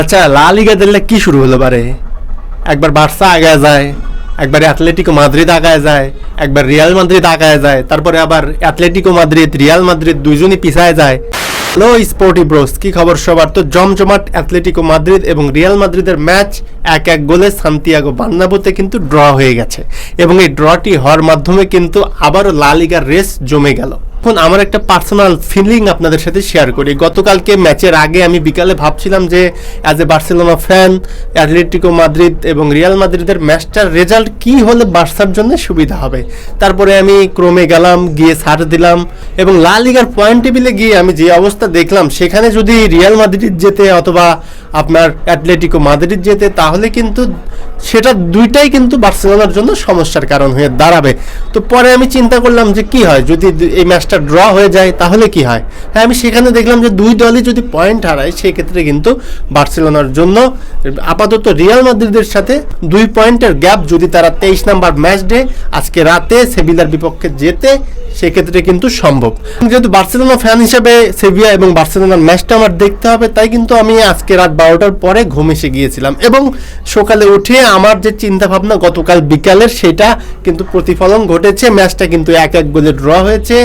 আচ্ছা, লা লিগা দেখলে কি শুরু হলো পারে? একবার বার্সা আগায় যায়, একবার অ্যাথলেটিকো মাদ্রিদ আগায় যায়, একবার রিয়াল মাদ্রিদ আগায় যায়, তারপরে আবার অ্যাথলেটিকো মাদ্রিদ রিয়াল মাদ্রিদ দুইজনই পিছায় যায়। হ্যালো স্পোর্টি ব্রোস, কি খবর সবার? তো জমজমাট অ্যাথলেটিকো মাদ্রিদ এবং রিয়াল মাদ্রিদের ম্যাচ 1-1 গোলে সান্তিয়াগো বার্নাব্যুতে কিন্তু ড্র হয়ে গেছে এবং এই ড্রটি হওয়ার মাধ্যমে কিন্তু আবারও লা লিগার রেস জমে গেল। এখন আমার একটা পার্সোনাল ফিলিং আপনাদের সাথে শেয়ার করি। গতকালকে ম্যাচের আগে আমি বিকালে ভাবছিলাম যে as a Barcelona fan Atletico Madrid এবং রিয়াল মাদ্রিদের ম্যাচটার রেজাল্ট কি হলে বার্সার জন্য সুবিধা হবে। তারপরে আমি ক্রমে গেলাম, গিয়ে সার্চ দিলাম এবং লা লিগার পয়েন্ট টেবিলে গিয়ে আমি যে অবস্থা দেখলাম, সেখানে যদি রিয়াল মাদ্রিদ জেতে অথবা আপনার অ্যাথলেটিকো মাদ্রিদ জেতে, তাহলে কিন্তু সেটা দুইটাই কিন্তু বার্সেলোনার জন্য সমস্যার কারণ হয়ে দাঁড়াবে। তো পরে আমি চিন্তা করলাম যে কি হয় যদি এই ম্যাচটা ড্র হয়ে যায়, তাহলে কি হয়। হ্যাঁ, আমি সেখানে দেখলাম যে দুই দলই যদি পয়েন্ট হারায়, সেক্ষেত্রে কিন্তু বার্সেলোনার জন্য আপাতত রিয়াল মাদ্রিদের সাথে 2 পয়েন্টের গ্যাপ, যদি তারা 23 নাম্বার ম্যাচ ডে আজকে রাতে সেভিলার বিপক্ষে জেতে, সেক্ষেত্রে কিন্তু সম্ভব। যেহেতু বার্সেলোনা ফ্যান হিসেবে সেভিয়া এবং বার্সেলোনার ম্যাচটা আমার দেখতে হবে, তাই কিন্তু আমি আজকে রাত 12টার পরে ঘুম এসে গিয়েছিলাম এবং সকালে উঠে আমার যে চিন্তা ভাবনা গতকাল বিকালের, সেটা কিন্তু প্রতিফলন ঘটেছে। ম্যাচটা কিন্তু 1-1 গোলে ড্র হয়েছে।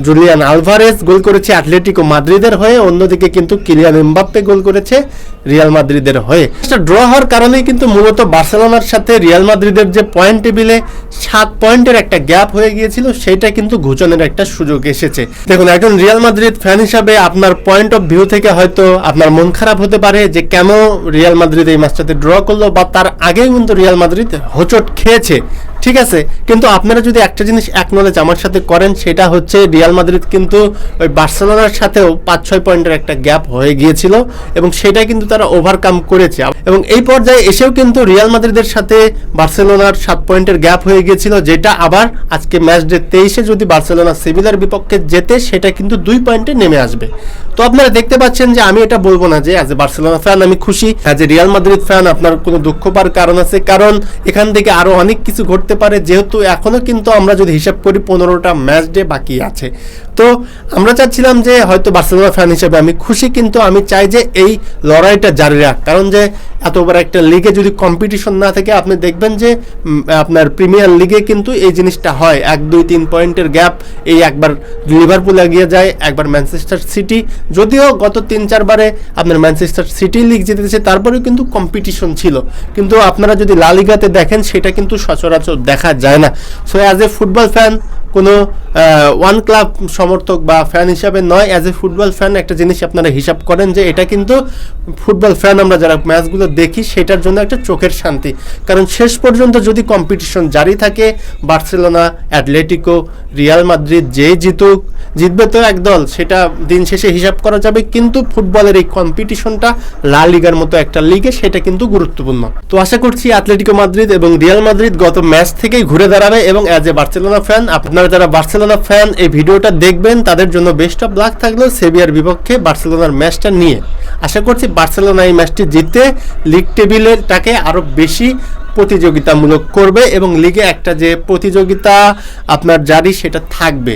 জুলিয়ান আলভারেজ গোল করেছে অ্যাথলেটিকো মাদ্রিদের হয়ে, অন্যদিকে কিন্তু কিলিয়ান এমবাপ্পে গোল করেছে রিয়াল মাদ্রিদের হয়ে। ম্যাচটা ড্র হওয়ার কারণেই কিন্তু মূলত বার্সেলোনার সাথে রিয়াল মাদ্রিদের যে পয়েন্ট টেবিলে 7 পয়েন্টের একটা গ্যাপ হয়ে গিয়েছিল, সেটা কিন্তু ঘোচানোর একটা সুযোগ এসেছে। দেখুন, একজন রিয়াল মাদ্রিদ ফ্যান হিসাবে আপনার পয়েন্ট অফ ভিউ থেকে হয়তো আপনার মন খারাপ হতে পারে যে কেন রিয়াল মাদ্রিদ এই ম্যাচটাতে ড্র করলো, বা তার আগেই কিন্তু রিয়াল মাদ্রিদ হোঁচট খেয়েছে, ঠিক আছে। কিন্তু আপনারা যদি একটা জিনিস অ্যাকনলেজ আমার সাথে করেন, সেটা হচ্ছে রিয়াল মাদ্রিদ কিন্তু ওই বার্সেলোনার সাথেও 5-6 পয়েন্টের একটা গ্যাপ হয়ে গিয়েছিল এবং সেটা কিন্তু তারা ওভারকাম করেছে। এবং এই পর্যায়ে এসেও কিন্তু রিয়াল মাদ্রিদের সাথে বার্সেলোনার 7 পয়েন্টের গ্যাপ হয়ে গিয়েছিল, যেটা আবার আজকে ম্যাচ ডে 23-এ যদি বার্সেলোনা সেভিলার বিপক্ষে জেতে, সেটা কিন্তু 2 পয়েন্টে নেমে আসবে। তো আপনারা দেখতে পাচ্ছেন যে আমি এটা বলবো না যে অ্যাজ এ বার্সেলোনা ফ্যান আমি খুশি, as a Real Madrid fan আপনার কোনো দুঃখ পাওয়ার কারণ আছে, কারণ এখান থেকে আরো অনেক কিছু ঘটতে পারে। যেহেতু এখনো কিন্তু আমরা যদি হিসাব করি 15টা ম্যাচ ডে বাকি আছে, তো আমরা চাচ্ছিলাম যে হয়তো বার্সেলোনা ফ্যান হিসেবে আমি খুশি, কিন্তু আমি চাই যে এই লড়াইটা জারি রাখ। কারণ যে এত বড় একটা লিগে যদি কম্পিটিশন না থাকে, আপনি দেখবেন যে আপনার প্রিমিয়ার লিগে কিন্তু এই জিনিসটা হয়, 1-2-3 পয়েন্টের গ্যাপ। এই একবার লিভারপুল এগিয়ে যায়, একবার ম্যানচেস্টার সিটি, যদিও গত 3-4 বারে আপনার ম্যানচেস্টার সিটি লিগ জিতেছে, তারপরেও কিন্তু কম্পিটিশন ছিল। কিন্তু আপনারা যদি লা লিগাতে দেখেন, সেটা কিন্তু সচরাচর দেখা যায় না। So as a football fan, কোনো ওয়ান ক্লাব সমর্থক বা ফ্যান হিসাবে নয়, অ্যাজ এ ফুটবল ফ্যান একটা জিনিস আপনারা হিসাব করেন যে এটা কিন্তু ফুটবল ফ্যান আমরা যারা ম্যাচগুলো দেখি, সেটার জন্য একটা চোখের শান্তি। কারণ শেষ পর্যন্ত যদি কম্পিটিশন জারি থাকে, বার্সেলোনা, অ্যাথলেটিকো, রিয়াল মাদ্রিদ যেই জিতবে তো একদল, সেটা দিন শেষে হিসাব করা যাবে। কিন্তু ফুটবলের এই কম্পিটিশনটা লা লিগার মতো একটা লিগে, সেটা কিন্তু গুরুত্বপূর্ণ। তো আশা করছি অ্যাথলেটিকো মাদ্রিদ এবং রিয়াল মাদ্রিদ গত ম্যাচ থেকেই ঘুরে দাঁড়াবে এবং অ্যাজ এ বার্সেলোনা ফ্যান, আপনারা যারা বার্সেলোনা ফ্যান এই ভিডিওটা দেখবেন, তাদের জন্য বেস্ট অফ লাক থাকলো সেভিয়ার বিপক্ষে বার্সেলোনার ম্যাচটা নিয়ে। আশা করছি বার্সেলোনা এই ম্যাচটি জিতে লিগ টেবিলটাকে আরো বেশি প্রতিযোগিতামূলক করবে এবং লিগে একটা যে প্রতিযোগিতা আপনার জারি, সেটা থাকবে।